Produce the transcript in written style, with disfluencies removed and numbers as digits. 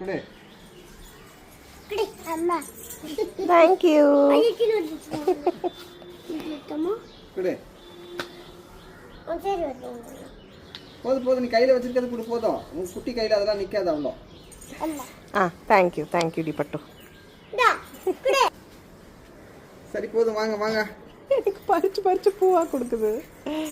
குடு. Thank you. குடு. போதும் போதும், நீ கையில் வச்சிருக்கிறது கொடு போதும். உன் குட்டி கையில் அதெல்லாம் நிற்காது அவ்வளோ. தேங்க் யூ டி பட்டு. சரி போதும், வாங்க வாங்க. எனக்கு பறிச்சு பறிச்சு பூவா கொடுக்குது.